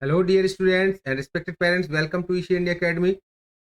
Hello dear students and respected parents, welcome to Eshi India academy.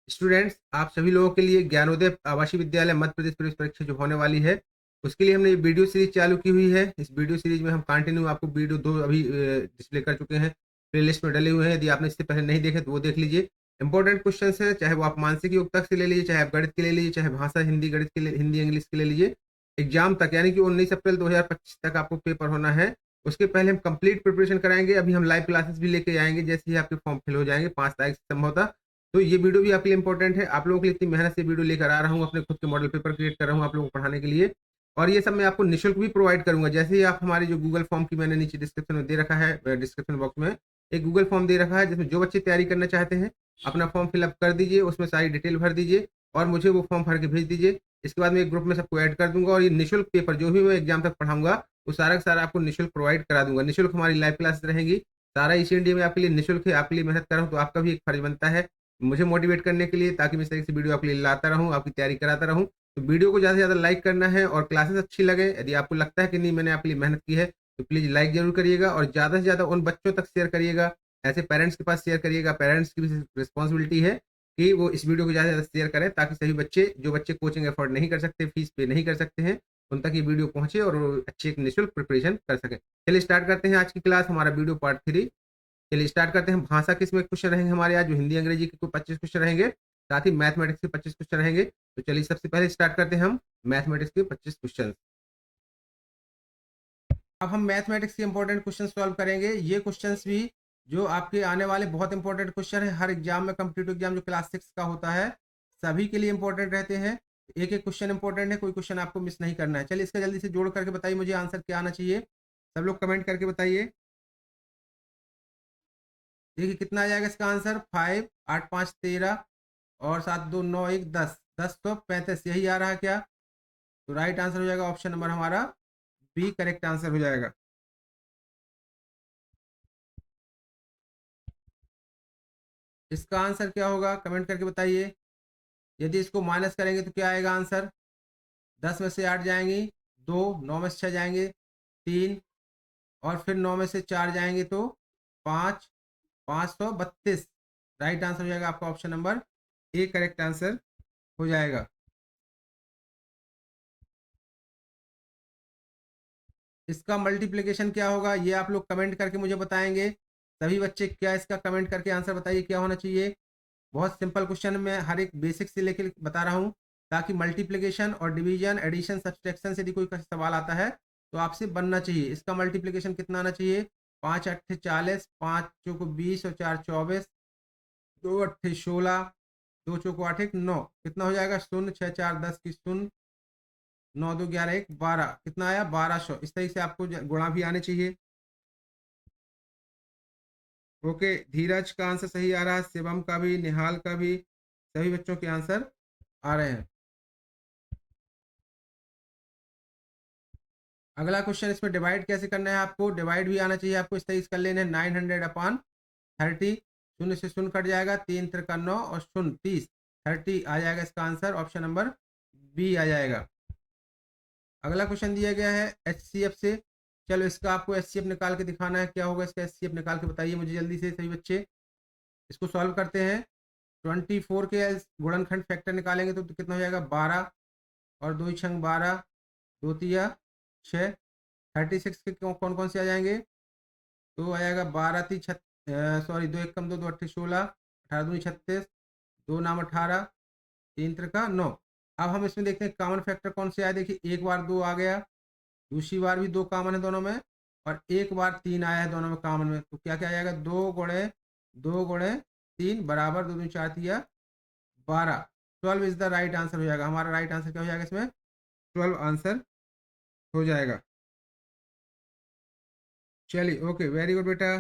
Students, आप सभी लोगों के लिए ज्ञानोदय आवासीय विद्यालय मध्य प्रदेश प्रवेश परीक्षा जो होने वाली है, उसके लिए हमने ये वीडियो सीरीज चालू की हुई है। इस वीडियो सीरीज में हम कंटिन्यू आपको वीडियो दो अभी डिस्प्ले कर चुके हैं, प्लेलिस्ट में डले हुए हैं। यदि आपने इससे पहले नहीं देखे तो वो देख लीजिए। इंपॉर्टेंट क्वेश्चन है, चाहे वो आप मानसिक योग्यता से ले लीजिए, चाहे आप गणित के ले लीजिए, चाहे भाषा हिंदी गणित के लिए हिंदी इंग्लिश के ले लीजिए। एग्जाम तक यानी कि 19 अप्रैल 2025 तक आपको पेपर होना है। उसके पहले हम कंप्लीट प्रिपरेशन कराएंगे। अभी हम लाइव क्लासेस भी लेके आएंगे जैसे ही आपके फॉर्म फिल हो जाएंगे 5 तारीख से संभवतः। तो ये वीडियो भी आपके लिए इंपॉर्टेंट है। आप लोगों के लिए इतनी मेहनत से वीडियो लेकर आ रहा हूँ, अपने खुद के मॉडल पेपर क्रिएट कर रहा हूँ आप लोगों को पढ़ाने के लिए। और ये सब मैं आपको निःशुल्क भी प्रोवाइड करूंगा। जैसे ही आप हमारे जो गूगल फॉर्म की मैंने नीचे डिस्क्रिप्शन में दे रखा है, डिस्क्रिप्शन बॉक्स में एक गूगल फॉर्म दे रखा है जिसमें जो बच्चे तैयारी करना चाहते हैं अपना फॉर्म फिलअप कर दीजिए, उसमें सारी डिटेल भर दीजिए और मुझे वो फॉर्म भर के भेज दीजिए। इसके बाद मैं एक ग्रुप में सबको ऐड कर दूंगा और ये निःशुल्क पेपर जो भी मैं एग्जाम तक पढ़ाऊंगा वो सारा का सारा आपको निःशुल्क प्रोवाइड करा दूंगा। निःशुल्क हमारी लाइव क्लासेस रहेंगी, सारा इसी इंडिया में आपके लिए निःशुल्क है। आपके लिए मेहनत कर रहा हूँ तो आपका भी एक फर्ज बनता है मुझे मोटिवेट करने के लिए, ताकि मैं इस तरह से वीडियो आपके लिए लाता रहूँ, आपकी तैयारी कराता रहूँ। तो वीडियो को ज़्यादा से ज़्यादा लाइक करना है और क्लासेस अच्छी लगे, यदि आपको लगता है कि नहीं मैंने आपके लिए मेहनत की है तो प्लीज़ लाइक जरूर करिएगा और ज़्यादा से ज़्यादा उन बच्चों तक शेयर करिएगा, ऐसे पेरेंट्स के पास शेयर करिएगा। पेरेंट्स की भी रिस्पॉन्सिबिलिटी है कि वो इस वीडियो को ज़्यादा से ज़्यादा शेयर करें, ताकि सभी बच्चे जो बच्चे कोचिंग अफोर्ड नहीं कर सकते, फीस पे नहीं कर सकते हैं, उन तक ये वीडियो पहुंचे और वो अच्छी एक निःशुल्क प्रिपरेशन कर सकें। चलिए स्टार्ट करते हैं आज की क्लास, हमारा वीडियो पार्ट 3। चलिए स्टार्ट करते हैं। भाषा के इसमें क्वेश्चन रहेंगे हमारे आज, जो हिंदी अंग्रेजी के कोई 25 क्वेश्चन रहेंगे, साथ ही मैथमेटिक्स के 25 क्वेश्चन रहेंगे। तो चलिए सबसे पहले स्टार्ट करते हैं हम मैथमेटिक्स के 25 क्वेश्चन। अब हम मैथमेटिक्स के इंपॉर्टेंट क्वेश्चन सॉल्व करेंगे। ये क्वेश्चंस भी जो आपके आने वाले बहुत इंपॉर्टेंट क्वेश्चन है, हर एग्जाम में, कम्पिटिटिव एग्जाम जो क्लास 6 का होता है सभी के लिए इंपॉर्टेंट रहते हैं। एक एक क्वेश्चन इंपॉर्टेंट है, कोई क्वेश्चन आपको मिस नहीं करना है। चलिए इसका जल्दी से जोड़ करके बताइए मुझे आंसर क्या आना चाहिए। सब लोग कमेंट करके बताइए। देखिए कितना आ जाएगा इसका आंसर, 5, 8 5 13 और 7 2 9 1 10, 10 तो 35 यही आ रहा है क्या? तो राइट आंसर हो जाएगा ऑप्शन नंबर हमारा बी, करेक्ट आंसर हो जाएगा। इसका आंसर क्या होगा कमेंट करके बताइए। यदि इसको माइनस करेंगे तो क्या आएगा आंसर? 10 में से 8 जाएंगी 2, 9 में से 6 जाएंगे 3 और फिर 9 में से 4 जाएंगे तो 5, 532। राइट आंसर हो जाएगा आपका option number A, correct answer हो जाएगा। इसका मल्टीप्लिकेशन क्या होगा ये आप लोग कमेंट करके मुझे बताएंगे। सभी बच्चे क्या इसका कमेंट करके आंसर बताइए क्या होना चाहिए। बहुत सिंपल क्वेश्चन मैं हर एक बेसिक से लेकर बता रहा हूँ, ताकि मल्टीप्लिकेशन और डिवीजन, एडिशन, सब्सट्रैक्शन से यदि कोई सवाल आता है तो आपसे बनना चाहिए। इसका मल्टीप्लिकेशन कितना आना चाहिए? 5 8 40, 5 चौको 20 और 4 24, 2 8 16, 2 चौको 8 1 9, कितना हो जाएगा? 0 6 4 10 की 0, 9 2 11 1 12, कितना आया? 1200। इस तरीके से आपको गुणा भी आने चाहिए। ओके, धीरज का आंसर सही आ रहा है, शिवम का भी, निहाल का भी, सभी बच्चों के आंसर आ रहे हैं। अगला क्वेश्चन, इसमें डिवाइड कैसे करना है आपको, डिवाइड भी आना चाहिए आपको। इस तरीके से कर लेना है 900/30, शून्य से शून्य कट जाएगा, 3 त्रिका 9 और शून्य 30, 30 आ जाएगा इसका आंसर, ऑप्शन नंबर बी आ जाएगा। अगला क्वेश्चन दिया गया है एचसीएफ से। चलो इसका आपको एचसीएफ निकाल के दिखाना है, क्या होगा इसका एचसीएफ निकाल के बताइए मुझे जल्दी से सभी बच्चे। इसको सॉल्व करते हैं। 24 के गुणनखंड फैक्टर निकालेंगे तो कितना हो जाएगा? 12 और 2 छंग 12, 2 तिया 6, 36 के कौन कौन से आ जाएंगे? तो आ जाएगा 12 ती सॉरी 2 1 कम 2, 2 8 16, 18 दूनी 36, 2 नाम 18, 3 त्रिका 9। अब हम इसमें देखते हैं कॉमन फैक्टर कौन से आए। देखिए एक बार 2 आ गया, दूसरी बार भी 2 कॉमन है दोनों में, और एक बार 3 आया है दोनों में कॉमन में। तो क्या क्या आ जाएगा? 2 गुणे 3 बराबर 2 दूनी 4 तिया 12, 12 इज द राइट आंसर हो जाएगा। हमारा राइट आंसर क्या हो जाएगा इसमें? 12 आंसर हो जाएगा। चलिए ओके, वेरी गुड बेटा,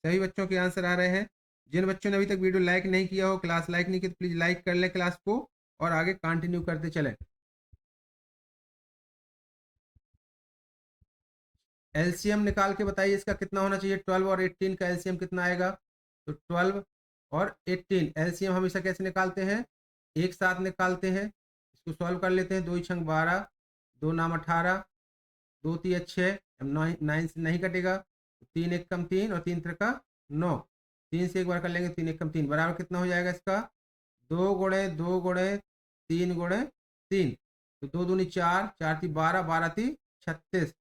सभी बच्चों के आंसर आ रहे हैं। जिन बच्चों ने अभी तक वीडियो लाइक नहीं किया हो, क्लास लाइक नहीं की, तो प्लीज लाइक कर लें क्लास को और आगे कंटिन्यू करते चलें। एलसीएम निकाल के बताइए इसका कितना होना चाहिए। 12 और 18 का एलसीएम कितना आएगा? तो 12 और 18 एलसीएम हमेशा कैसे निकालते हैं? एक साथ निकालते हैं। इसको सॉल्व कर लेते हैं। 2 छंग 12, 2 नाम 18, 2 तिया 6, 9 से नहीं कटेगा, 3 1 कम 3 और 3 त्रिका 9, 3 से एक बार कर लेंगे, 3 एकम 3 बराबर कितना हो जाएगा इसका, 2 गुणे 2 गुणे 3 गुणे 3, तो 2 दूनी 4, 4 थी 12, 12 थी 36।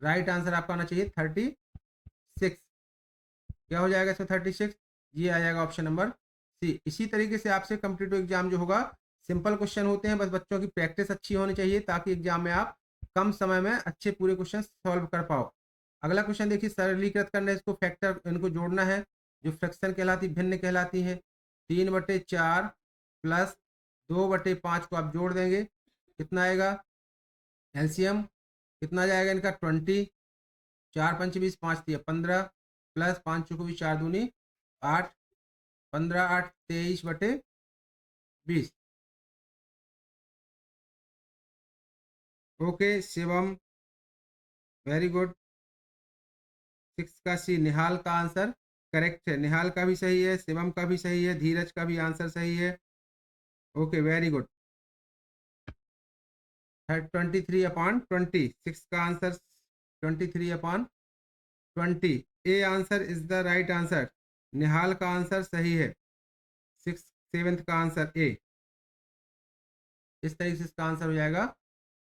राइट आंसर आपका आना चाहिए 36। क्या हो जाएगा इसमें 36, ये आ जाएगा ऑप्शन नंबर सी। इसी तरीके से आपसे कॉम्पिटिटिव एग्जाम जो होगा, सिंपल क्वेश्चन होते हैं, बस बच्चों की प्रैक्टिस अच्छी होनी चाहिए ताकि एग्जाम में आप कम समय में अच्छे पूरे क्वेश्चन सॉल्व कर पाओ। अगला क्वेश्चन देखिए, सरलीकृत करना है इसको, फैक्टर इनको जोड़ना है, जो फ्रैक्शन कहलाती भिन्न कहलाती है। 3/4 प्लस 2/5 को आप जोड़ देंगे, कितना आएगा, एलसीएम कितना जाएगा इनका 20, 4 पंच 20, 5 दिया 15, प्लस 5 चौको 20, 4 दूनी 8, 15 8 23/20। Okay Shivam, very good. 6 का सी, निहाल का आंसर करेक्ट है, निहाल का भी सही है, शिवम का भी सही है, धीरज का भी आंसर सही है। Okay very good. 23/20, 6 का answer 23/20, A answer is the right answer. Nihal का आंसर सही है, 6 7th का आंसर ए। इस तरीके से इसका आंसर हो जाएगा,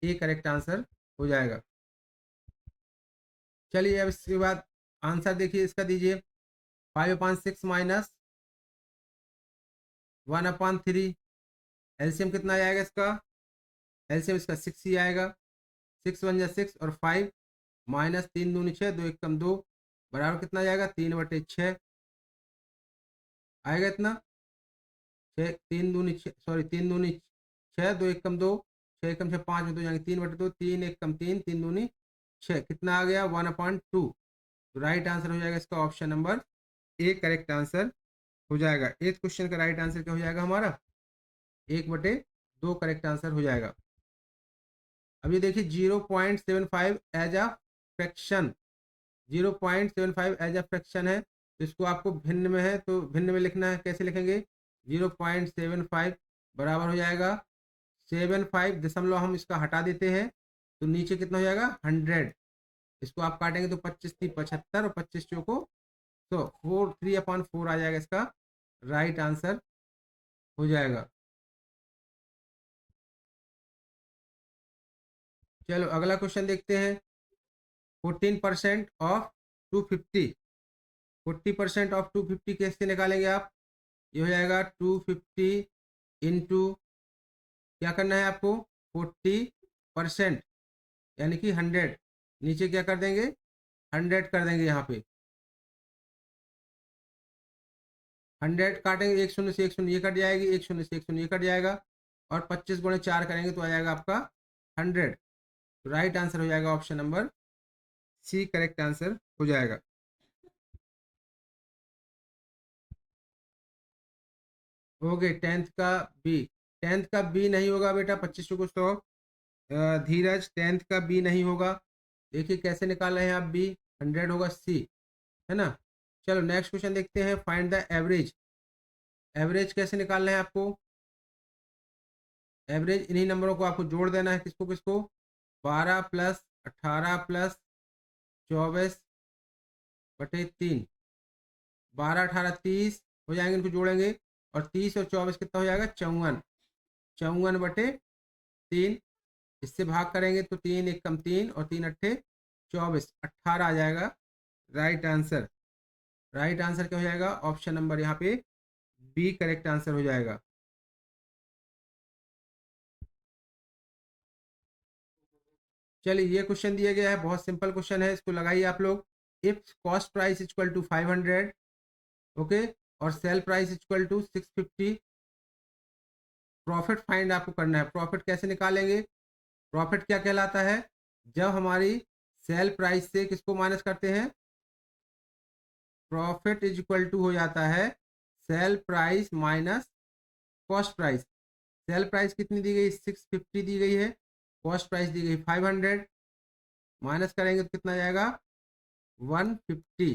ए करेक्ट आंसर हो जाएगा। चलिए अब इसके बाद आंसर देखिए इसका दीजिए, 5/6 माइनस 1/3, एलसीएम कितना आएगा इसका, एलसीएम इसका 6 ही आएगा, 6 1 6 और 5 माइनस 3 दूनी 6, 2 एकम 2 बराबर कितना जाएगा, 3/6 आएगा इतना, 6 3 दूनी 6, सॉरी 3 दूनी 6, 2 एकम 2, 6 एकम 6 5 में 2 जाएंगे, 3/2, 3 एकम 3, 3 दूनी 6, कितना आ गया 1/2। तो राइट आंसर हो जाएगा इसका option number A correct answer हो जाएगा। 8th क्वेश्चन का राइट आंसर क्या हो जाएगा हमारा, 1/2 करेक्ट आंसर हो जाएगा। अब ये देखिए 0.75 as a fraction, 0.75 as a fraction है, तो इसको आपको भिन्न में है तो भिन्न में लिखना है, कैसे लिखेंगे, 0.75 बराबर हो जाएगा 75 दशमलव हम इसका हटा देते हैं, तो नीचे कितना हो जाएगा 100, इसको आप काटेंगे तो 25 थी 75 और 25 चौको तो 4 3/4 आ जाएगा, इसका राइट आंसर हो जाएगा। चलो अगला क्वेश्चन देखते हैं, 14% ऑफ 250, 40% ऑफ 250 कैसे निकालेंगे आप, ये हो जाएगा 250 इंटू, क्या करना है आपको 40% यानी कि 100, नीचे क्या कर देंगे 100 कर देंगे, यहाँ पे 100 काटेंगे, एक शून्य से एक शून्य ये कट जाएगी, एक शून्य से एक शून्य ये कट जाएगा, और 25 गुणे 4 करेंगे तो आ जाएगा आपका 100। तो राइट आंसर हो जाएगा option number C correct answer हो जाएगा। हो गए 10th का बी, 10th का बी नहीं होगा बेटा, 25 को 100, धीरज 10th का बी नहीं होगा, देखिए कैसे निकाल रहे हैं आप बी, 100 होगा सी, है ना। चलो नेक्स्ट क्वेश्चन देखते हैं, फाइंड द एवरेज, एवरेज कैसे निकालना है आपको, एवरेज इन्हीं नंबरों को आपको जोड़ देना है, किसको किसको, 12 प्लस 18 प्लस 24/3, 12 18 30 हो जाएंगे, इनको जोड़ेंगे और 30 और 24 कितना हो जाएगा 54, 54/3, इससे भाग करेंगे तो 3 एकम 3 और 3 अट्ठे 24, 18 आ जाएगा राइट आंसर। राइट आंसर क्या हो जाएगा ऑप्शन नंबर यहाँ पे बी करेक्ट आंसर हो जाएगा। चलिए ये क्वेश्चन दिया गया है, बहुत सिंपल क्वेश्चन है, इसको लगाइए आप लोग, if cost price equal to 500, okay, और sale price equal to 650, profit find आपको करना है। प्रॉफिट कैसे निकालेंगे, प्रॉफिट क्या कहलाता है, जब हमारी सेल प्राइस से किसको माइनस करते हैं, प्रॉफिट इज इक्वल टू हो जाता है sale price minus cost price. Sale price कितनी दी गई 650 दी गई है, कॉस्ट प्राइस दी गई 500, माइनस करेंगे तो कितना जाएगा 150।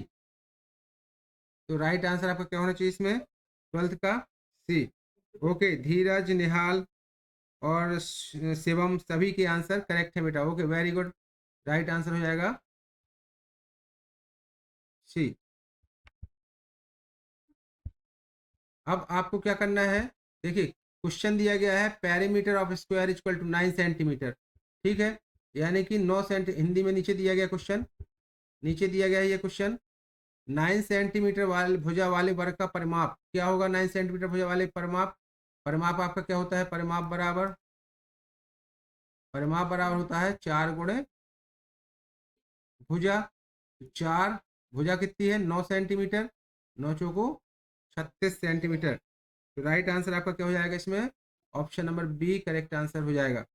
तो राइट आंसर आपका क्या होना चाहिए इसमें 12th का सी। ओके धीरज निहाल और शिवम सभी के आंसर करेक्ट है बेटा, okay very good, right answer हो जाएगा सी। अब आपको क्या करना है, देखिए क्वेश्चन दिया गया है perimeter of square equal to 9 centimetre, ठीक है, यानी कि 9 सेंटी, हिंदी में नीचे दिया गया क्वेश्चन, नीचे दिया गया है ये क्वेश्चन। 9 सेंटीमीटर वाले भुजा वाले वर्ग का परिमाप क्या होगा, 9 सेंटीमीटर भुजा वाले परिमाप, परिमाप आपका क्या होता है, परिमाप बराबर होता है 4 गुणे भुजा, 4 भुजा कितनी है 9 सेंटीमीटर, 9 चौको 36 सेंटीमीटर। तो राइट आंसर आपका क्या हो जाएगा इसमें, option number B correct answer हो जाएगा।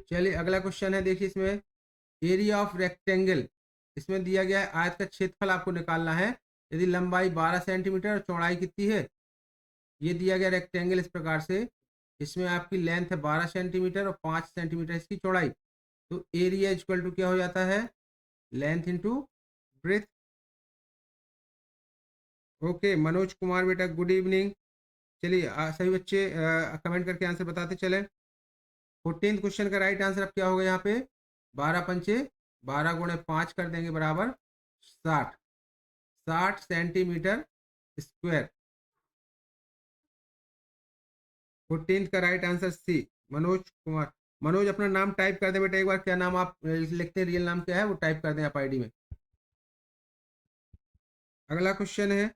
चलिए अगला क्वेश्चन है, देखिए इसमें एरिया ऑफ रेक्टेंगल, इसमें दिया गया है आयत का क्षेत्रफल आपको निकालना है। यदि लंबाई 12 सेंटीमीटर और चौड़ाई कितनी है, ये दिया गया रेक्टेंगल इस प्रकार से, इसमें आपकी लेंथ है 12 सेंटीमीटर और 5 सेंटीमीटर इसकी चौड़ाई, तो एरिया इक्वल टू क्या हो जाता है, length into breadth. Okay Manoj Kumar बेटा गुड इवनिंग। चलिए सभी बच्चे कमेंट करके आंसर बताते चले। 14th क्वेश्चन का राइट आंसर अब क्या होगा यहाँ पे, 12 पंचे 12 गुणे 5 कर देंगे बराबर 60 सेंटीमीटर स्क्वायर। 14th का right answer C Manoj Kumar. Manoj अपना नाम टाइप कर दे बेटा एक बार, क्या नाम आप लिखते हैं, रियल नाम क्या है वो टाइप कर दें आप आईडी में। अगला क्वेश्चन है,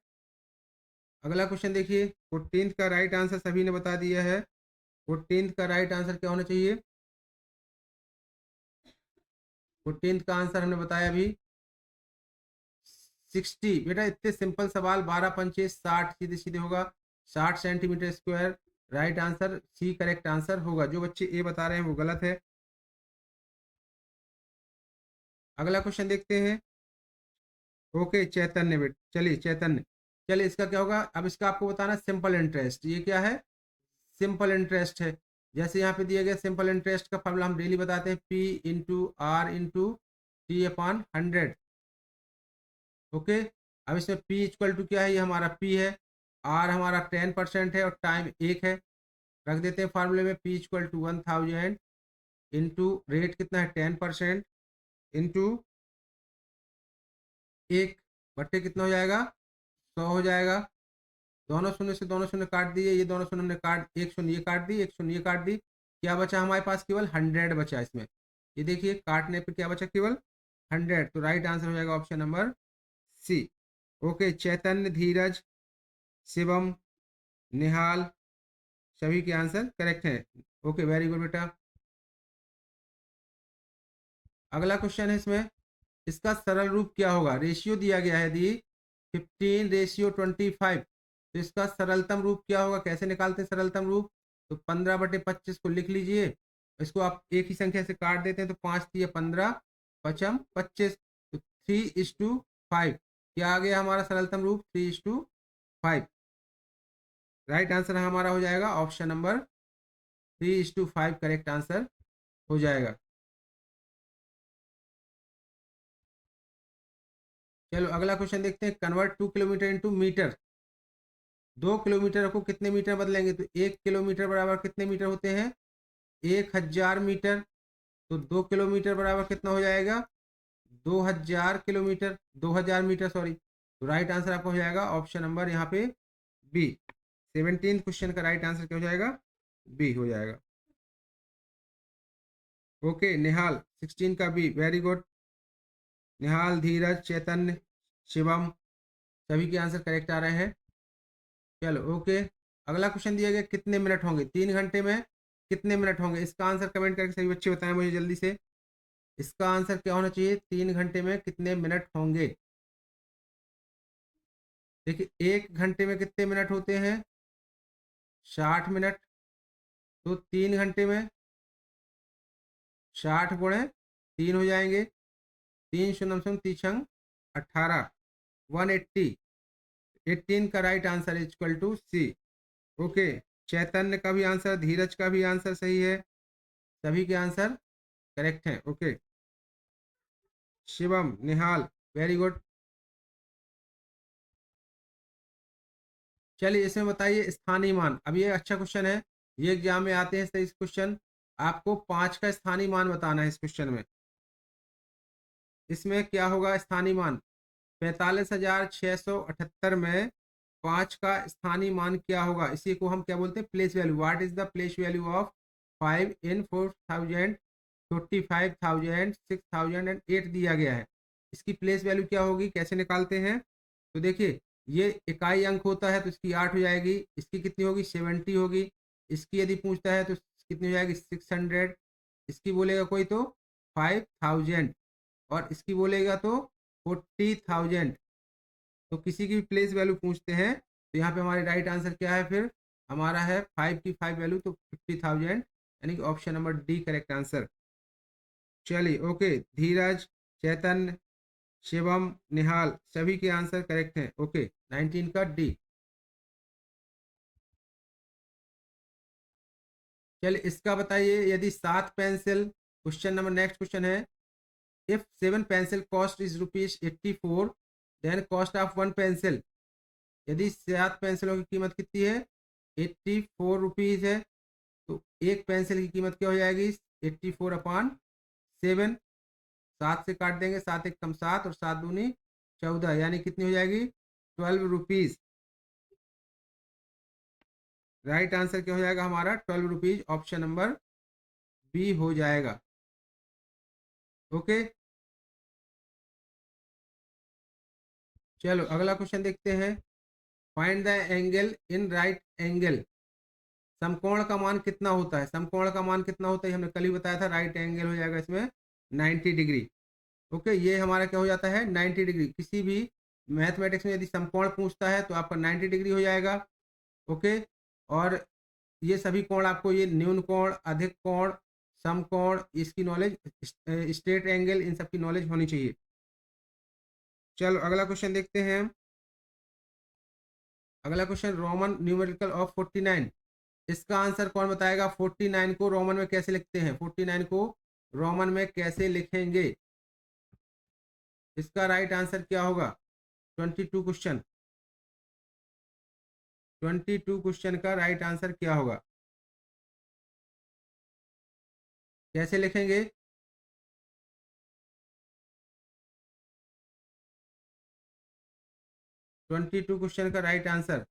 अगला क्वेश्चन देखिए 14th का राइट आंसर सभी ने बता दिया है। 14th का राइट आंसर क्या होना चाहिए, 14th का आंसर हमने बताया अभी 60। बेटा इतने सिंपल सवाल, 12 पंचे 60 सीधे सीधे होगा 60 centimetre square. Right answer C correct answer होगा, जो बच्चे ए बता रहे हैं वो गलत है। अगला क्वेश्चन देखते हैं। ओके चैतन्य बेटा, चलिए चैतन्य, चलिए इसका क्या होगा, अब इसका आपको बताना सिंपल इंटरेस्ट, ये क्या है, सिंपल इंटरेस्ट है। जैसे यहाँ पे दिया गया सिंपल इंटरेस्ट का फॉर्मूला हम डेली बताते हैं, P into R into T upon 100। Okay, अब इसमें पी इक्वल टू क्या है, ये हमारा पी है, आर हमारा 10% है और टाइम 1 है। रख देते हैं फार्मूले में, P equal to 1000 into rate कितना है 10% इंटू 1 बट्टे कितना हो जाएगा 100 हो जाएगा। दोनों शून्य से दोनों शून्य काट दिए, ये दोनों शून्य हमने काट, एक शून्य ये काट दी, एक शून्य ये काट दी, क्या बचा हमारे पास, केवल 100 बचा इसमें। ये देखिए काटने पे क्या बचा, केवल 100। तो राइट आंसर हो जाएगा ऑप्शन नंबर सी। ओके चैतन्य, धीरज, शिवम, निहाल, सभी के आंसर करेक्ट है। ओके वेरी गुड बेटा। अगला क्वेश्चन है इसमें, इसका सरल रूप क्या होगा, रेशियो दिया गया है यदि 15:25, तो इसका सरलतम रूप क्या होगा, कैसे निकालते हैं सरलतम रूप, तो 15/25 को लिख लीजिए, इसको आप एक ही संख्या से काट देते हैं, तो 5 दिए 15 पचम 25, तो 3:5 क्या आ गया हमारा सरलतम रूप 3:5। राइट आंसर हमारा हो जाएगा ऑप्शन नंबर 3:5 करेक्ट आंसर हो जाएगा। चलो अगला क्वेश्चन देखते हैं, convert 2 kilometre into metre. 2 kilometre को कितने मीटर बदलेंगे, तो 1 किलोमीटर बराबर कितने मीटर होते हैं 1000 मीटर, तो 2 किलोमीटर बराबर कितना हो जाएगा 2000 किलोमीटर, 2000 मीटर सॉरी। तो राइट आंसर आपका हो जाएगा ऑप्शन नंबर यहाँ पे बी। 17th क्वेश्चन का राइट आंसर क्या हो जाएगा, बी हो जाएगा। ओके निहाल 16 का बी, वेरी गुड। निहाल, धीरज, चैतन्य, शिवम, सभी के आंसर करेक्ट आ रहे हैं। चलो ओके, अगला क्वेश्चन दिया गया कितने मिनट होंगे 3 घंटे में कितने मिनट होंगे, इसका आंसर कमेंट करके सभी बच्चे बताएं मुझे जल्दी से। इसका आंसर क्या होना चाहिए, 3 घंटे में कितने मिनट होंगे। देखिए 1 घंटे में कितने मिनट होते हैं 60 मिनट, तो 3 घंटे में 60 गुणे 3 हो जाएंगे, 3 शून्य शून्य 3 18 180। 18 का right answer equal to C. Okay Chaitanya का भी आंसर, धीरज का भी आंसर सही है, सभी के आंसर करेक्ट हैं। ओके शिवम, निहाल, वेरी गुड। चलिए इसमें बताइए स्थानीय मान, अब ये अच्छा क्वेश्चन है, ये एग्जाम में आते हैं सही क्वेश्चन। आपको 5 का स्थानीय मान बताना है इस क्वेश्चन में। इसमें क्या होगा स्थानीय मान, 45,678 में 5 का स्थानीय मान क्या होगा? इसी को हम क्या बोलते हैं? Place value. What is the place value of 5 in 4000, 45,000, 6000 and 8 दिया गया है। इसकी प्लेस वैल्यू क्या होगी? कैसे निकालते हैं? तो देखिए, ये इकाई अंक होता है तो इसकी 8 हो जाएगी। इसकी कितनी होगी? 70 होगी। इसकी यदि पूछता है तो कितनी हो जाएगी? 600। इसकी बोलेगा कोई तो 5000, और इसकी बोलेगा तो 40,000। तो किसी की भी प्लेस वैल्यू पूछते हैं तो यहाँ पे हमारे राइट आंसर क्या है? फिर हमारा है 5 की 5 वैल्यू तो 50,000, यानी कि option number D correct answer. चलिए, ओके, धीरज, चैतन्य, शिवम, निहाल सभी के आंसर करेक्ट हैं। ओके, 19 का डी। चलिए, इसका बताइए, यदि 7 pencil, question number, next question है, if 7 pencil cost is ₹84, then cost of 1 pencil. यदि 7 पेंसिलों की कीमत कितनी है? 84 रुपीज़ है, तो एक पेंसिल की कीमत क्या हो जाएगी? 84/7। 7 से काट देंगे, 7 एक कम 7 और 7 दूनी 14, यानी कितनी हो जाएगी? 12 रुपीज़। राइट आंसर क्या हो जाएगा हमारा? 12 रुपीज़, ऑप्शन नंबर बी हो जाएगा। ओके, चलो अगला क्वेश्चन देखते हैं। Find the angle in right angle. समकोण का मान कितना होता है? समकोण का मान कितना होता है हमने कल ही बताया था। राइट एंगल हो जाएगा इसमें 90 डिग्री। ओके, ये हमारा क्या हो जाता है? 90 डिग्री। किसी भी मैथमेटिक्स में यदि समकोण पूछता है तो आपका 90 डिग्री हो जाएगा। ओके, और ये सभी कोण आपको, ये न्यून कोण, अधिक कोण, समकोण, इसकी नॉलेज, स्ट्रेट एंगल, इन सब की नॉलेज होनी चाहिए। चलो अगला क्वेश्चन देखते हैं। अगला क्वेश्चन, रोमन न्यूमेरिकल ऑफ 49। इसका आंसर कौन बताएगा? 49 को रोमन में कैसे लिखते हैं? 49 को रोमन में कैसे लिखेंगे? इसका राइट आंसर क्या होगा? 22 क्वेश्चन, 22 क्वेश्चन का राइट आंसर क्या होगा? कैसे लिखेंगे? ट्वेंटी टू क्वेश्चन का राइट आंसर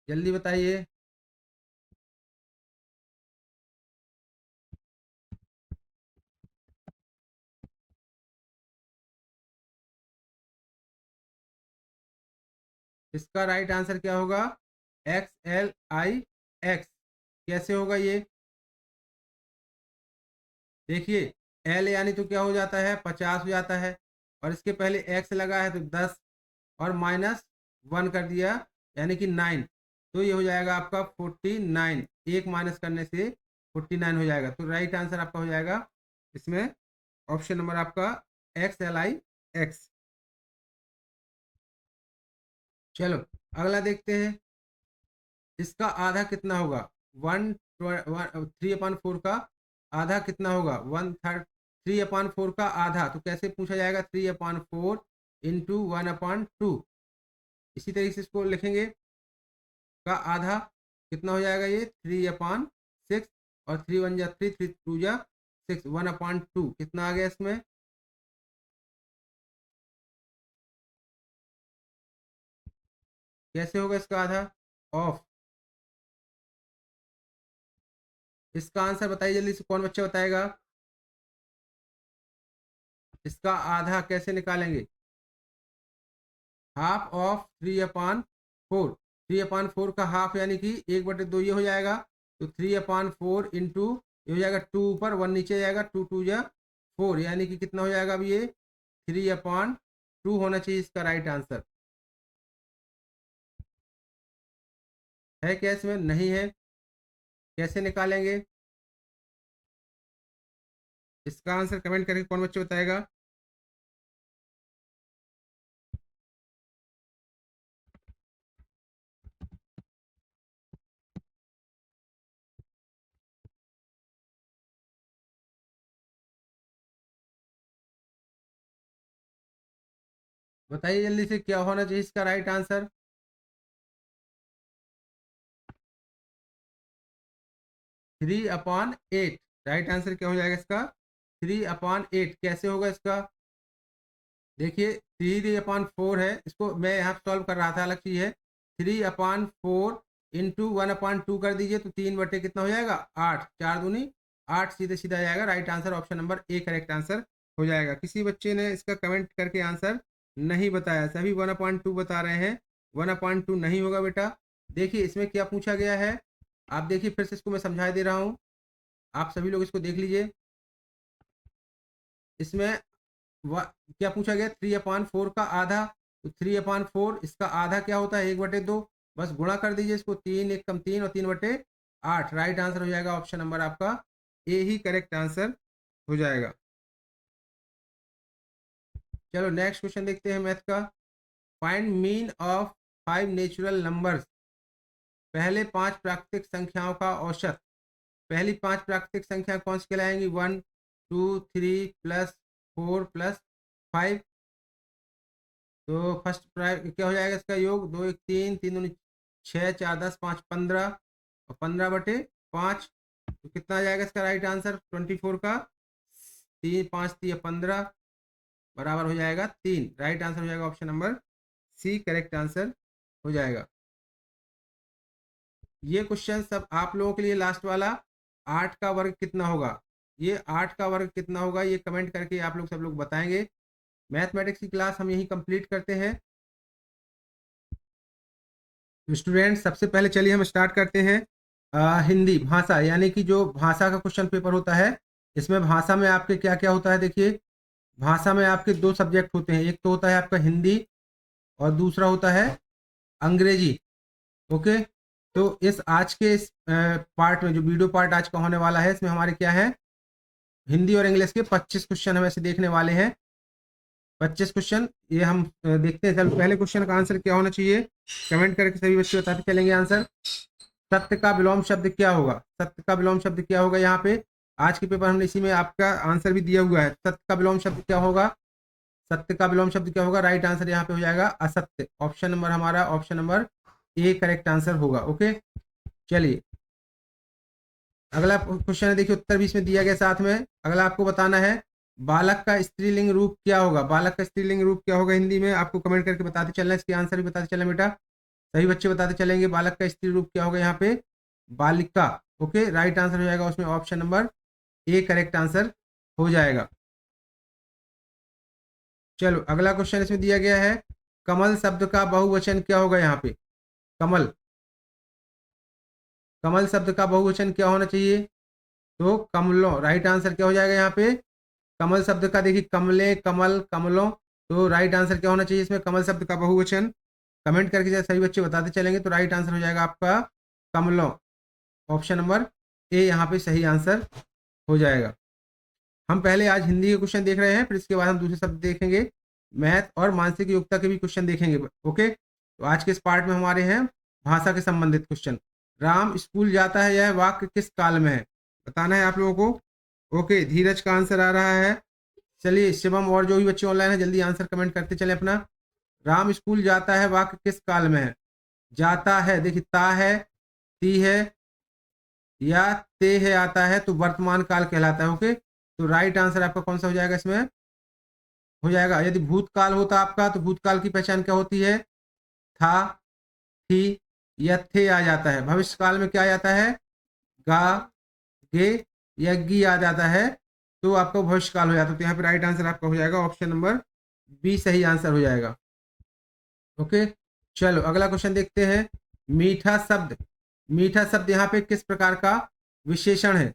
जल्दी बताइए। इसका राइट आंसर क्या होगा? XLIX। कैसे होगा ये? देखिए, एल यानी तो क्या हो जाता है? 50 हो जाता है, और इसके पहले एक्स लगा है तो 10, और -1 कर दिया यानी कि 9, तो ये हो जाएगा आपका 49। एक माइनस करने से 49 हो जाएगा। तो राइट आंसर आपका हो जाएगा इसमें ऑप्शन नंबर आपका XLIX। चलो अगला देखते हैं। इसका आधा कितना होगा? 3/4 का आधा कितना होगा? 1/3। 3/4 का आधा तो कैसे पूछा जाएगा? 3/4 इंटू 1/2। इसी तरीके से इसको लिखेंगे। का आधा कितना हो जाएगा? ये 3/6, और 3 1 जा 3, 3 2 जा 6, 1/2 कितना आ गया इसमें? कैसे होगा इसका आधा? ऑफ। इसका आंसर बताइए जल्दी से, कौन बच्चा बताएगा? इसका आधा कैसे निकालेंगे? Half of 3/4। 3/4 का हाफ यानी कि 1/2 ये हो जाएगा। तो 3/4 इंटू, ये हो जाएगा 2 ऊपर 1 नीचे जाएगा, 2 2 जा 4, यानी कि कितना हो जाएगा? अब ये 3/2 होना चाहिए इसका राइट आंसर। है क्या इसमें? नहीं है। कैसे निकालेंगे इसका आंसर? कमेंट करके कौन बच्चे बताएगा? बताइए जल्दी से, क्या होना चाहिए इसका राइट आंसर? 3/8। राइट आंसर क्या हो जाएगा इसका? 3/8। कैसे होगा इसका? देखिए 3/4 है, इसको मैं यहाँ सॉल्व कर रहा था, अलग चीज है। 3/4 इंटू 1/2 कर दीजिए तो 3 बटे कितना हो जाएगा? 8। 4 दूनी 8, सीधे सीधा जाएगा। Right answer option number A correct answer हो जाएगा। किसी बच्चे ने इसका कमेंट करके आंसर नहीं बताया, सभी 1/2 बता रहे हैं। 1/2 नहीं होगा बेटा। देखिए इसमें क्या पूछा गया है, आप देखिए फिर से इसको मैं समझा दे रहा हूँ, आप सभी लोग इसको देख लीजिए। इसमें क्या पूछा गया? 3/4 का आधा, तो 3/4 इसका आधा क्या होता है? 1/2। बस गुणा कर दीजिए इसको, 3 1 कम 3 और 3/8। राइट आंसर हो जाएगा ऑप्शन नंबर आपका ए ही करेक्ट आंसर हो जाएगा। चलो नेक्स्ट क्वेश्चन देखते हैं मैथ का। Find mean of 5 natural numbers. पहले 5 प्राकृतिक संख्याओं का औसत। पहली 5 प्राकृतिक संख्या कौन सी कहलाएंगी? 1 2 3 प्लस 4 प्लस 5। तो फर्स्ट क्या हो जाएगा इसका योग? 2 1 3 3 2 6 4 10 5 15 और 15/5। तो कितना आ जाएगा इसका राइट आंसर 24 का? 3 5 3 15 बराबर हो जाएगा 3। राइट आंसर हो जाएगा option number C correct answer हो जाएगा। ये क्वेश्चन सब आप लोगों के लिए लास्ट वाला, 8 का वर्ग कितना होगा? ये 8 का वर्ग कितना होगा ये कमेंट करके आप लोग सब लोग बताएंगे। मैथमेटिक्स की क्लास हम यही कंप्लीट करते हैं। स्टूडेंट सबसे पहले चलिए हम स्टार्ट करते हैं हिंदी भाषा, यानी कि जो भाषा का क्वेश्चन पेपर होता है। इसमें भाषा में आपके क्या क्या होता है? देखिए भाषा में आपके 2 सब्जेक्ट होते हैं, एक तो होता है आपका हिंदी और दूसरा होता है अंग्रेजी। ओके, तो इस आज के इस पार्ट में जो वीडियो पार्ट आज का होने वाला है, इसमें हमारे क्या है, हिंदी और इंग्लिश के 25 क्वेश्चन हम ऐसे देखने वाले हैं। 25 क्वेश्चन ये हम देखते हैं। चलो पहले क्वेश्चन का आंसर क्या होना चाहिए, कमेंट करके सभी बच्चे बताते चलेंगे आंसर। सत्य का विलोम शब्द क्या होगा? सत्य का विलोम शब्द क्या होगा? यहाँ पे आज के पेपर हमने इसी में आपका आंसर भी दिया हुआ है। सत्य का विलोम शब्द क्या होगा? सत्य का विलोम शब्द क्या होगा? राइट आंसर यहाँ पे हो जाएगा असत्य। ऑप्शन नंबर हमारा option number A correct answer होगा। ओके चलिए अगला क्वेश्चन है, देखिए उत्तर भी इसमें दिया गया साथ में। अगला आपको बताना है बालक का स्त्रीलिंग रूप क्या होगा? बालक का स्त्रीलिंग रूप क्या होगा हिंदी में? आपको कमेंट करके बताते चलना, इसके आंसर भी बताते चलना बेटा, सभी बच्चे बताते चलेंगे। बालक का स्त्री रूप क्या होगा? यहाँ पे बालिका। ओके राइट आंसर हो जाएगा उसमें option number A correct answer हो जाएगा। चलो अगला क्वेश्चन इसमें दिया गया है कमल शब्द का बहुवचन क्या होगा? यहाँ पे कमल, कमल शब्द का बहुवचन क्या होना चाहिए? तो कमलों। राइट आंसर क्या हो जाएगा यहाँ पे? कमल शब्द का देखिए कमले कमल कमलों, तो राइट आंसर क्या होना चाहिए इसमें? कमल शब्द का बहुवचन। कमेंट करके जैसे सभी बच्चे बताते चलेंगे तो राइट आंसर हो जाएगा आपका कमलों। ऑप्शन नंबर ए यहाँ पे सही आंसर हो जाएगा। हम पहले आज हिंदी के क्वेश्चन देख रहे हैं, फिर इसके बाद हम दूसरे शब्द देखेंगे, मैथ और मानसिक योग्यता के भी क्वेश्चन देखेंगे। ओके तो आज के इस पार्ट में हमारे हैं भाषा के संबंधित क्वेश्चन। राम स्कूल जाता है, यह वाक्य किस काल में है? बताना है आप लोगों को। ओके धीरज का आंसर आ रहा है। चलिए शिवम और जो भी बच्चे ऑनलाइन है जल्दी आंसर कमेंट करते चले अपना। राम स्कूल जाता है वाक्य किस काल में है? जाता है देखिए ता है, ती है या ते है आता है, तो वर्तमान काल कहलाता है। ओके तो राइट आंसर आपका कौन सा हो जाएगा इसमें? हो जाएगा, यदि भूतकाल होता आपका तो भूतकाल की पहचान क्या होती है? था, थी या थे आ जाता है। भविष्य काल में क्या आ जाता है? गा, गे या गी आ जाता है, तो आपका भविष्य काल हो जाता है। तो यहाँ पे राइट आंसर आपका हो जाएगा ऑप्शन नंबर बी सही आंसर हो जाएगा। ओके चलो अगला क्वेश्चन देखते हैं। मीठा शब्द, मीठा शब्द यहाँ पे किस प्रकार का विशेषण है?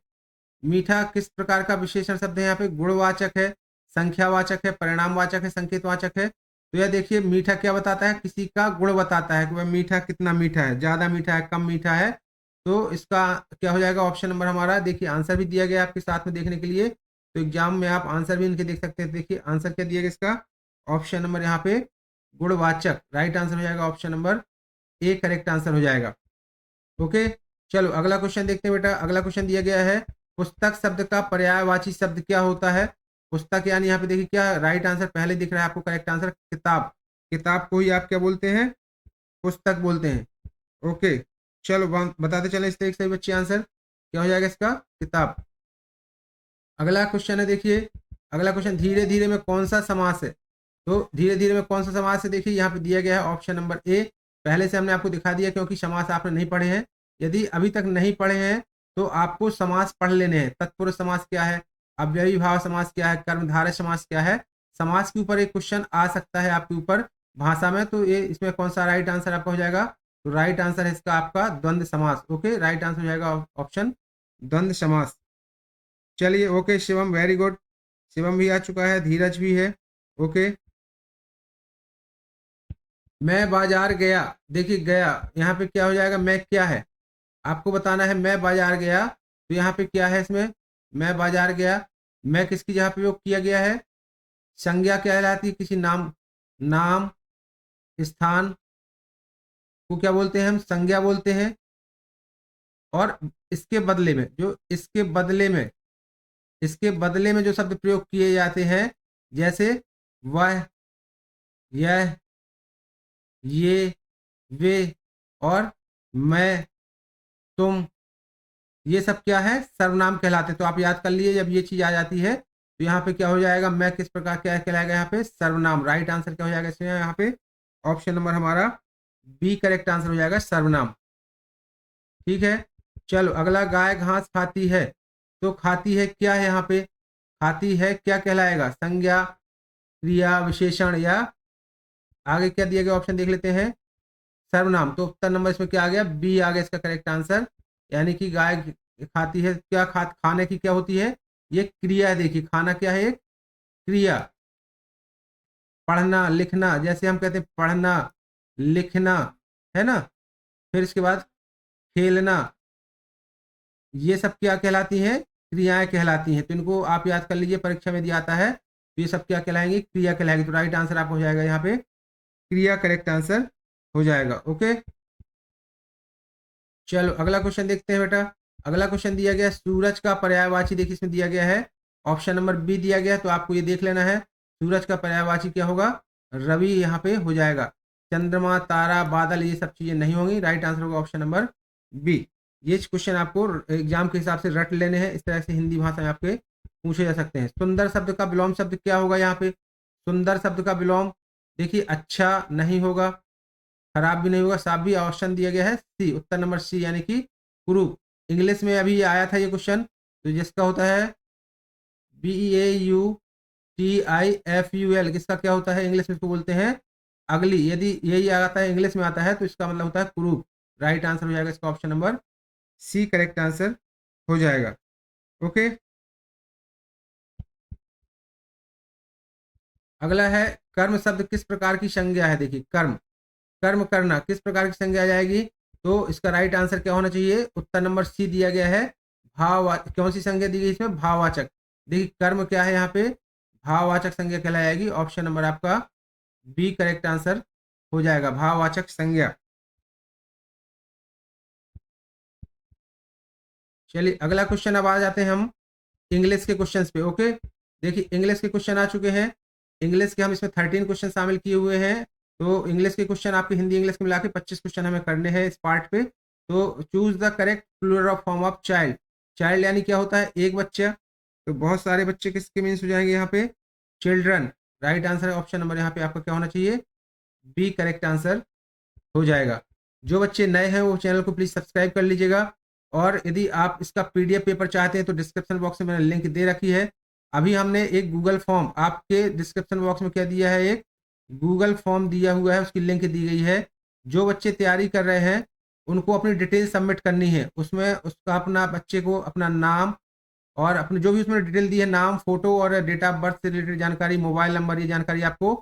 मीठा किस प्रकार का विशेषण शब्द है? यहाँ पे गुणवाचक है, संख्यावाचक है, परिणामवाचक है, संकेतवाचक है। तो यह देखिए मीठा क्या बताता है? किसी का गुण बताता है कि वह मीठा कितना मीठा है, ज्यादा मीठा है, कम मीठा है। तो इसका क्या हो जाएगा ऑप्शन नंबर हमारा? देखिए आंसर भी दिया गया आपके साथ में देखने के लिए, तो एग्जाम में आप आंसर भी इनके देख सकते हैं। देखिए आंसर क्या दिया गया इसका? ऑप्शन नंबर यहाँ पे गुणवाचक। राइट आंसर हो जाएगा option number A correct answer हो जाएगा। ओके चलो अगला क्वेश्चन देखते हैं बेटा। अगला क्वेश्चन दिया गया है पुस्तक शब्द का पर्यायवाची शब्द क्या होता है? पुस्तक यानी यहाँ पे देखिए क्या राइट आंसर पहले दिख रहा है आपको, करेक्ट आंसर किताब। किताब को ही आप क्या बोलते हैं? पुस्तक बोलते हैं। ओके चलो बताते चले इस तरीके से बच्चे आंसर क्या हो जाएगा इसका? किताब। अगला क्वेश्चन है, देखिए अगला क्वेश्चन, धीरे धीरे में कौन सा समास है? तो धीरे धीरे में कौन सा समास है, देखिए यहाँ पे दिया गया है ऑप्शन नंबर ए। पहले से हमने आपको दिखा दिया क्योंकि समास आपने नहीं पढ़े हैं। यदि अभी तक नहीं पढ़े हैं तो आपको समास पढ़ लेने हैं। तत्पुरुष समास क्या है, अव्ययी भाव समास क्या है, कर्मधारय समास क्या है। समास के ऊपर एक क्वेश्चन आ सकता है आपके ऊपर भाषा में, तो ये इसमें कौन सा राइट आंसर आपका हो जाएगा? तो राइट आंसर है इसका आपका द्वंद्व समास। ओके, राइट आंसर हो जाएगा ऑप्शन द्वंद्व समास। चलिए, okay Shivam, very good. Shivam भी आ चुका है, धीरज भी है। ओके, मैं बाजार गया, देखिए गया यहाँ पे क्या हो जाएगा? मैं क्या है आपको बताना है। मैं बाजार गया, तो यहाँ पे क्या है इसमें? मैं बाजार गया, मैं किसकी जगह पे उपयोग किया गया है? संज्ञा कहलाती है किसी नाम, नाम स्थान को क्या बोलते हैं? हम संज्ञा बोलते हैं। और इसके बदले में जो इसके बदले में जो शब्द प्रयोग किए जाते हैं, जैसे वह, यह, ये, वे और मैं, तुम, ये सब क्या है? सर्वनाम कहलाते हैं। तो आप याद कर लिए, जब ये चीज आ जाती है तो यहाँ पे क्या हो जाएगा? मैं किस प्रकार क्या कहलाएगा? यहाँ पे सर्वनाम। राइट आंसर क्या हो जाएगा इसमें? यहाँ पे ऑप्शन नंबर हमारा बी करेक्ट आंसर हो जाएगा, सर्वनाम। ठीक है, चलो अगला, गाय घास खाती है, तो खाती है क्या है? यहाँ पे खाती है क्या कहलाएगा? संज्ञा, क्रिया, विशेषण, या आगे क्या दिया गया ऑप्शन देख लेते हैं, सर्वनाम। तो उत्तर नंबर इसमें क्या आ गया? बी आ गया इसका करेक्ट आंसर। यानी कि गाय खाती है क्या? खाने की क्या होती है? ये क्रिया है। देखिए खाना क्या है? एक क्रिया। पढ़ना लिखना, जैसे हम कहते हैं पढ़ना लिखना, है ना। फिर इसके बाद खेलना, ये सब क्या कहलाती हैं? क्रियाएं कहलाती हैं। तो इनको आप याद कर लीजिए, परीक्षा में दिया आता है तो ये सब क्या कहलाएंगी? क्रिया कहलाएंगी। तो राइट आंसर आपको हो जाएगा यहाँ पे क्रिया, करेक्ट आंसर हो जाएगा। ओके, चलो अगला क्वेश्चन देखते हैं बेटा। अगला क्वेश्चन दिया गया सूरज का पर्यायवाची, देखिए इसमें दिया गया है ऑप्शन नंबर बी दिया गया है, तो आपको ये देख लेना है सूरज का पर्यायवाची क्या होगा? रवि यहाँ पे हो जाएगा। चंद्रमा, तारा, बादल, ये सब चीजें नहीं होंगी। राइट आंसर होगा ऑप्शन नंबर बी। ये क्वेश्चन आपको एग्जाम के हिसाब से रट लेने हैं, इस तरह से हिंदी भाषा में आपके पूछे जा सकते हैं। सुंदर शब्द का विलोम शब्द क्या होगा? यहाँ पे सुंदर शब्द का विलोम, देखिए अच्छा नहीं होगा, खराब भी नहीं होगा, साफ भी। ऑप्शन दिया गया है सी, उत्तर नंबर सी, यानी कि कुरूप। इंग्लिश में अभी आया था ये क्वेश्चन, तो जिसका होता है BEAUTIFUL, किसका क्या होता है? इंग्लिश में इसको बोलते हैं अगली। यदि यही आता है इंग्लिश में आता है तो इसका मतलब होता है कुरूप। राइट आंसर हो जाएगा इसका option number C, correct answer हो जाएगा। ओके, अगला है कर्म शब्द किस प्रकार की संज्ञा है? देखिए कर्म, कर्म करना किस प्रकार की संज्ञा आ जाएगी? तो इसका राइट आंसर क्या होना चाहिए? उत्तर नंबर सी दिया गया है भाव। कौन सी संज्ञा दी गई इसमें? भाववाचक। देखिए कर्म क्या है यहाँ पे? भाववाचक संज्ञा कहलाएगी। ऑप्शन नंबर आपका बी करेक्ट आंसर हो जाएगा, भाववाचक संज्ञा। चलिए अगला क्वेश्चन, अब आ जाते हैं हम इंग्लिश के क्वेश्चन पे। ओके, देखिए इंग्लिश के क्वेश्चन आ चुके हैं। इंग्लिश के हम इसमें 13 क्वेश्चन शामिल किए हुए हैं। तो इंग्लिश के क्वेश्चन आपके हिंदी इंग्लिश के मिला के 25 क्वेश्चन हमें करने हैं इस पार्ट पे। तो choose the correct plural form of child. Child यानी क्या होता है? एक बच्चा। तो बहुत सारे बच्चे किसके मीन्स हो जाएंगे यहाँ पे? चिल्ड्रन। राइट आंसर है ऑप्शन नंबर यहाँ पे आपका क्या होना चाहिए? बी करेक्ट आंसर हो जाएगा। जो बच्चे नए हैं वो चैनल को प्लीज सब्सक्राइब कर लीजिएगा। और यदि आप इसका PDF पेपर चाहते हैं तो डिस्क्रिप्शन बॉक्स में मैंने लिंक दे रखी है। अभी हमने एक गूगल फॉर्म आपके डिस्क्रिप्शन बॉक्स में क्या दिया है? एक गूगल फॉर्म दिया हुआ है, उसकी लिंक दी गई है। जो बच्चे तैयारी कर रहे हैं उनको अपनी डिटेल सबमिट करनी है। उसमें उसका अपना बच्चे को अपना नाम और अपने जो भी उसमें डिटेल दी है, नाम, फोटो और डेट ऑफ बर्थ से रिलेटेड जानकारी, मोबाइल नंबर, ये जानकारी आपको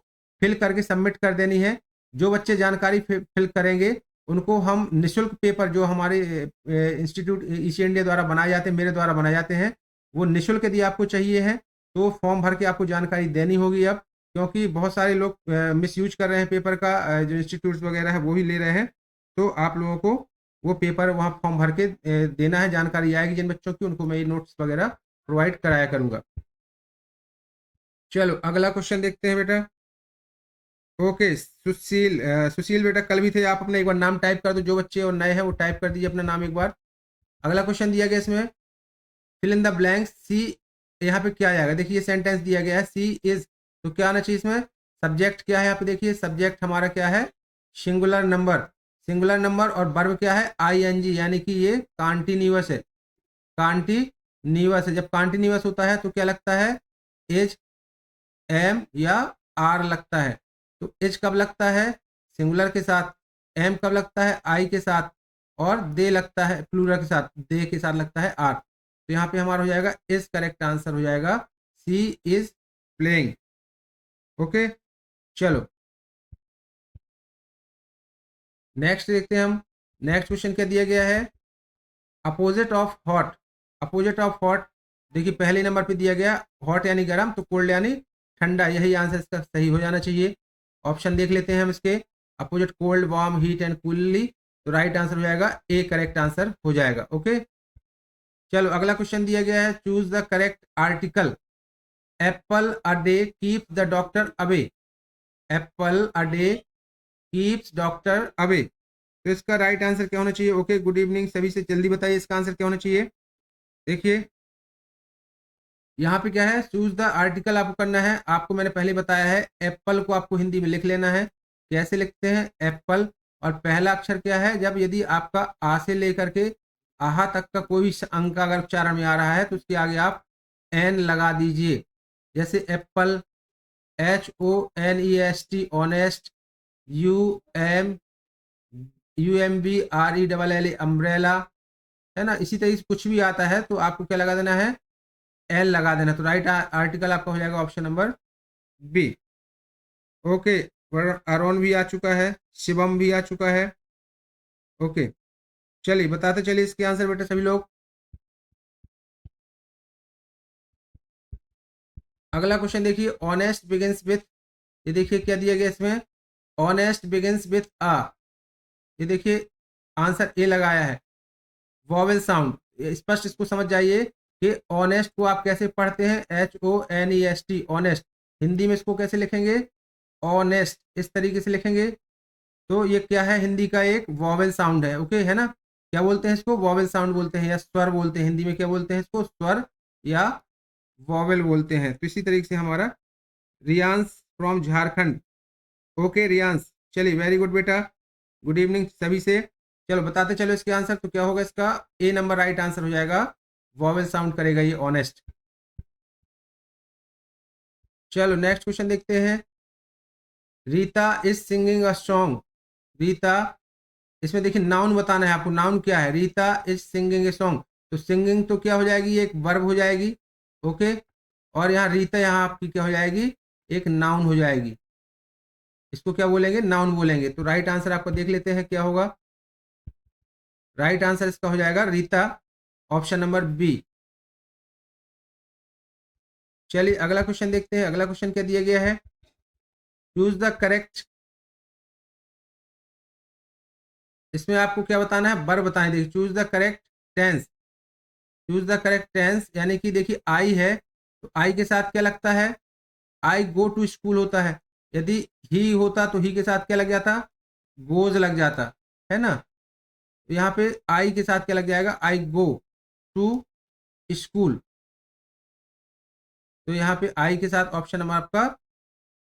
फिल करके सबमिट कर देनी है। जो बच्चे जानकारी फिल करेंगे उनको हम निःशुल्क पेपर जो हमारे इंस्टीट्यूट ईसी इंडिया द्वारा बनाए जाते हैं, मेरे द्वारा बनाए जाते हैं, वो निःशुल्क यदि आपको चाहिए है तो फॉर्म भर के आपको जानकारी देनी होगी अब। क्योंकि बहुत सारे लोग मिसयूज कर रहे हैं पेपर का, जो इंस्टीट्यूट्स वगैरह है वो भी ले रहे हैं। तो आप लोगों को वो पेपर वहाँ फॉर्म भर के देना है। जानकारी आएगी जिन बच्चों की, उनको मैं ये नोट्स वगैरह प्रोवाइड कराया करूँगा। चलो अगला क्वेश्चन देखते हैं बेटा। ओके सुशील, सुशील बेटा कल भी थे, आप अपना एक बार नाम टाइप कर दो। जो बच्चे और नए हैं वो टाइप कर दीजिए अपना नाम एक बार। अगला क्वेश्चन दिया गया इसमें, फिल इन द ब्लैंक्स, सी यहाँ पे क्या आएगा, देखिए सेंटेंस दिया गया है सी इज, तो क्या आना चाहिए इसमें, सब्जेक्ट क्या है यहाँ पे, देखिए सब्जेक्ट हमारा क्या है, सिंगुलर नंबर, सिंगुलर नंबर, और वर्ब क्या है आईएनजी, यानी कि ये कॉन्टिन्यूअस है, कॉन्टिन्यूअस है। जब कॉन्टिन्यूअस होता है तो क्या लगता है, एज, एम या आर लगता है। तो एच कब लगता है सिंगुलर के साथ, एम कब लगता है आई के साथ, और दे लगता है प्लूरल के साथ, दे के साथ लगता है आर। तो यहाँ पे हमारा हो जाएगा इज करेक्ट आंसर हो जाएगा सी इज प्लेइंग। ओके, चलो नेक्स्ट देखते हैं हम। नेक्स्ट क्वेश्चन क्या दिया गया है, opposite of hot, opposite of hot, देखिए पहले नंबर पे दिया गया हॉट यानी गर्म, तो कोल्ड यानी ठंडा, यही आंसर इसका सही हो जाना चाहिए। ऑप्शन देख लेते हैं हम इसके, opposite cold, warm, heat and coolly, तो राइट आंसर हो जाएगा ए, करेक्ट आंसर हो जाएगा। ओके, चलो अगला क्वेश्चन दिया गया है, choose the correct article, Apple a day keep the doctor away, Apple a day keeps doctor away, तो इसका राइट आंसर क्या होना चाहिए। ओके, गुड इवनिंग सभी से, जल्दी बताइए इसका आंसर क्या होना चाहिए। देखिए यहाँ पे क्या है, चूज द आर्टिकल आपको करना है, आपको मैंने पहले बताया है एप्पल को आपको हिंदी में लिख लेना है। कैसे लिखते हैं, एप्पल, और पहला अक्षर क्या है, जब यदि आपका आ से लेकर के आहा तक का कोई भी अंक अगर उच्चारण में आ रहा है तो उसके आगे आप एन लगा दीजिए, जैसे Apple, HONEST, honest, UM, UMBRELL, umbrella, है ना। इसी तरीके से कुछ भी आता है तो आपको क्या लगा देना है, एल लगा देना। तो राइट आर्टिकल आपका हो जाएगा option number B. Okay, Arun भी आ चुका है, शिवम भी आ चुका है। ओके, चलिए बताते चलिए इसके आंसर बेटे सभी लोग। अगला क्वेश्चन देखिए, ऑनेस्ट बिगिंस विथ, ये देखिए क्या दिया गया इसमें, ऑनेस्ट बिगिंस विथ आ, ये देखिए आंसर ए लगाया है, वॉवेल साउंड, स्पष्ट इसको समझ जाइए कि ऑनेस्ट को आप कैसे पढ़ते हैं, HONEST, ऑनेस्ट, हिंदी में इसको कैसे लिखेंगे, ऑनेस्ट, इस तरीके से लिखेंगे। तो ये क्या है, हिंदी का एक वॉवेल साउंड है। ओके, है ना, क्या बोलते हैं इसको, वॉवेल साउंड बोलते हैं या स्वर बोलते हैं, हिंदी में क्या बोलते हैं इसको, स्वर या वॉवेल बोलते हैं। तो इसी तरीके से हमारा रियांश फ्रॉम झारखंड। ओके रियांश, चलिए वेरी गुड बेटा, गुड इवनिंग सभी से। चलो बताते चलो इसके आंसर, तो क्या होगा इसका, ए नंबर राइट आंसर हो जाएगा, वॉवेल साउंड करेगा ये ऑनेस्ट। चलो नेक्स्ट क्वेश्चन देखते हैं, Rita is singing a song, Rita, इसमें देखिए नाउन बताना है आपको, नाउन क्या है, Rita is singing a song, तो सिंगिंग तो क्या हो जाएगी, ये एक वर्ब हो जाएगी। ओके, और यहाँ रीता यहाँ आपकी क्या हो जाएगी, एक नाउन हो जाएगी, इसको क्या बोलेंगे, नाउन बोलेंगे। तो राइट आंसर आपको देख लेते हैं क्या होगा, राइट आंसर इसका हो जाएगा रीता, ऑप्शन नंबर बी। चलिए अगला क्वेश्चन देखते हैं, अगला क्वेश्चन क्या दिया गया है, चूज द करेक्ट, इसमें आपको क्या बताना है, वर्ब बताएं, देखिए choose the correct tense, choose the correct tense, यानी कि देखिए आई है, तो आई के साथ क्या लगता है, आई गो टू स्कूल होता है, यदि ही होता तो ही के साथ क्या लग जाता, गोज लग जाता, है ना। तो यहाँ पे आई के साथ क्या लग जाएगा, आई गो टू स्कूल, तो यहाँ पे आई के साथ ऑप्शन नंबर आपका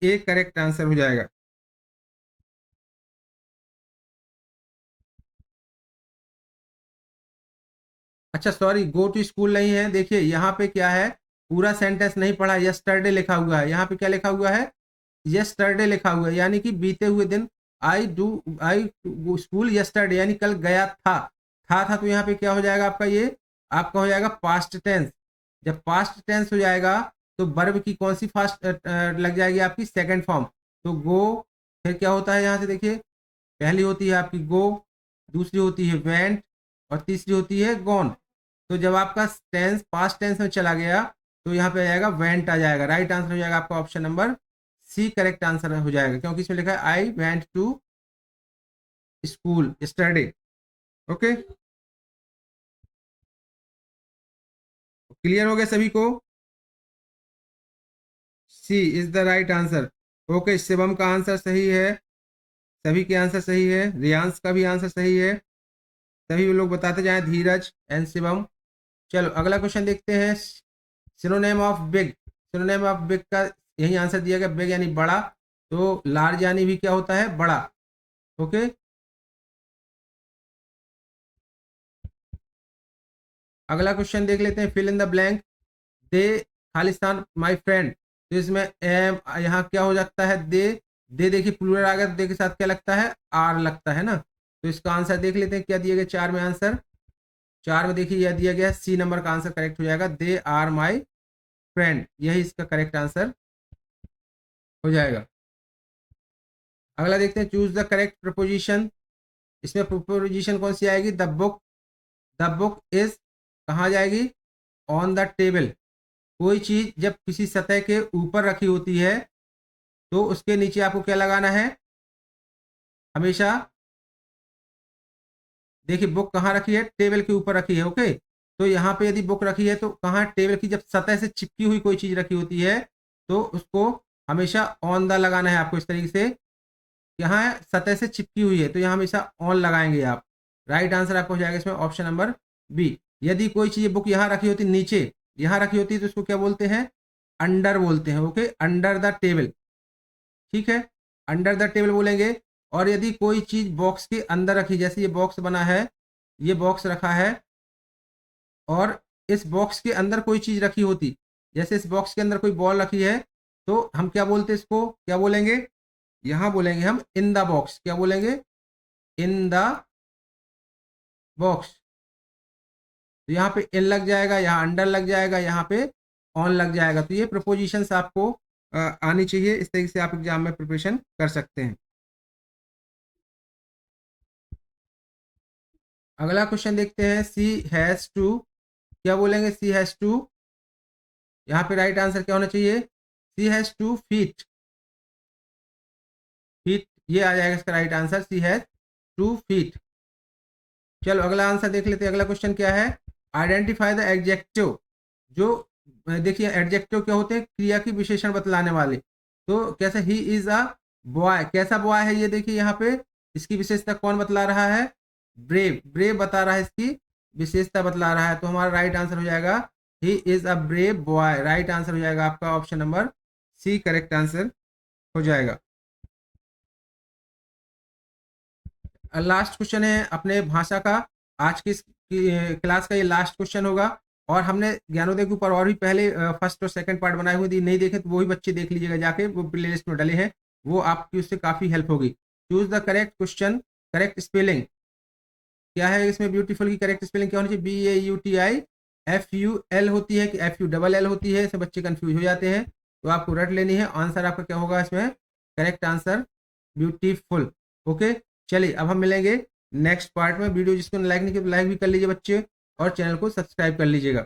ए करेक्ट आंसर हो जाएगा। अच्छा सॉरी, गो टू स्कूल नहीं है, देखिए यहाँ पे क्या है, पूरा सेंटेंस नहीं पढ़ा, यस्टरडे लिखा हुआ है, यहाँ पे क्या लिखा हुआ है, यस्टरडे लिखा हुआ है, यानी कि बीते हुए दिन, आई स्कूल यस्टरडे, यानी कल गया था तो यहाँ पे क्या हो जाएगा आपका, ये आपका हो जाएगा पास्ट टेंस। जब पास्ट टेंस हो जाएगा तो वर्ब की कौन सी फास्ट लग जाएगी, आपकी सेकंड फॉर्म, तो गो, फिर क्या होता है यहाँ से देखिए, पहली होती है आपकी गो, दूसरी होती है वेंट, और तीसरी होती है गॉन। तो जब आपका टेंस पास्ट टेंस में चला गया तो यहाँ पे आ जाएगा वेंट आ जाएगा, राइट आंसर हो जाएगा आपका option number C, correct answer हो जाएगा, क्योंकि इसमें लिखा है I went to school yesterday. Okay, clear हो गया सभी को, C is the right answer. Okay, Shivam का आंसर सही है, सभी के आंसर सही है, रियांश का भी आंसर सही है, सभी लोग बताते जाएं, धीरज एंड शिवम। चलो अगला क्वेश्चन देखते हैं, synonym of big, synonym of big का यही आंसर दिया गया, बिग यानी बड़ा, तो लार्ज यानी भी क्या होता है, बड़ा। ओके, अगला क्वेश्चन देख लेते हैं, fill in the blank. They खालिस्तान माय फ्रेंड, तो इसमें एम यहाँ क्या हो जाता है, दे देखिए प्लूरल आ गया तो दे के साथ क्या लगता है, आर लगता है ना। तो इसका आंसर देख लेते हैं, क्या दिया गया चार में आंसर, चार में देखिए यह दिया गया, सी नंबर का आंसर करेक्ट हो जाएगा, दे आर माई फ्रेंड, यही इसका करेक्ट आंसर हो जाएगा। अगला देखते हैं, चूज द करेक्ट प्रपोजिशन। इसमें प्रपोजिशन कौन सी आएगी, द बुक इज कहाँ जाएगी, ऑन द टेबल। कोई चीज जब किसी सतह के ऊपर रखी होती है तो उसके नीचे आपको क्या लगाना है, हमेशा देखिए बुक कहाँ रखी है, टेबल के ऊपर रखी है। ओके, तो यहाँ पे यदि बुक रखी है तो कहाँ, टेबल की जब सतह से चिपकी हुई कोई चीज रखी होती है तो उसको हमेशा ऑन द लगाना है आपको, इस तरीके से। यहाँ सतह से चिपकी हुई है तो यहाँ हमेशा ऑन लगाएंगे आप। राइट आंसर आपको हो जाएगा इसमें ऑप्शन नंबर बी। यदि कोई चीज बुक यहाँ रखी होती, नीचे यहाँ रखी होती है तो उसको क्या बोलते हैं, अंडर बोलते हैं। ओके, अंडर द टेबल, ठीक है, अंडर द टेबल बोलेंगे। और यदि कोई चीज बॉक्स के अंदर रखी, जैसे ये बॉक्स बना है, ये बॉक्स रखा है और इस बॉक्स के अंदर कोई चीज रखी होती, जैसे इस बॉक्स के अंदर कोई बॉल रखी है, तो हम क्या बोलते हैं इसको, क्या बोलेंगे, यहां बोलेंगे हम इन द बॉक्स, क्या बोलेंगे, इन द बॉक्स। तो यहाँ पे इन लग जाएगा, यहाँ अंडर लग जाएगा, यहाँ पे ऑन लग जाएगा। तो ये प्रपोजिशंस आपको आनी चाहिए, इस तरीके से आप एग्जाम में प्रिपरेशन कर सकते हैं। अगला क्वेश्चन देखते हैं, सी हैज टू, क्या बोलेंगे, सी हैज टू, यहाँ पे राइट आंसर क्या होना चाहिए, she has two feet, feet ये आ जाएगा इसका right answer, she has two feet. चलो अगला आंसर देख लेते हैं, अगला क्वेश्चन क्या है, आइडेंटिफाई द एडजेक्टिव। जो देखिए एडजेक्टिव क्या होते हैं, क्रिया की विशेषण बतलाने वाले। तो कैसे, ही इज अ बॉय, कैसा बॉय है ये देखिए यहाँ पे, इसकी विशेषता कौन बतला रहा है, ब्रेव, ब्रेव बता रहा है, इसकी विशेषता बतला रहा है। तो हमारा राइट आंसर हो जाएगा he is a brave boy, right answer हो जाएगा आपका option number C, correct answer हो जाएगा। लास्ट क्वेश्चन है अपने भाषा का, आज की क्लास का ये लास्ट क्वेश्चन होगा। और हमने ज्ञानोदय के ऊपर और भी पहले फर्स्ट और सेकंड पार्ट बनाए हुए, यदि नहीं देखे तो वो भी बच्चे देख लीजिएगा जाके, वो प्लेलिस्ट में डले हैं, वो आपकी उससे काफ़ी हेल्प होगी। Choose the correct question, correct spelling क्या है इसमें, ब्यूटीफुल की करेक्ट स्पेलिंग क्या होनी चाहिए, BAUTI FUL होती है कि FULL होती है, इसे बच्चे कंफ्यूज हो जाते हैं, तो आपको रट लेनी है। आंसर आपका क्या होगा इसमें, करेक्ट आंसर ब्यूटीफुल। ओके, चलिए अब हम मिलेंगे नेक्स्ट पार्ट में। वीडियो जिसको लाइक नहीं किया तो लाइक भी कर लीजिए बच्चे, और चैनल को सब्सक्राइब कर लीजिएगा।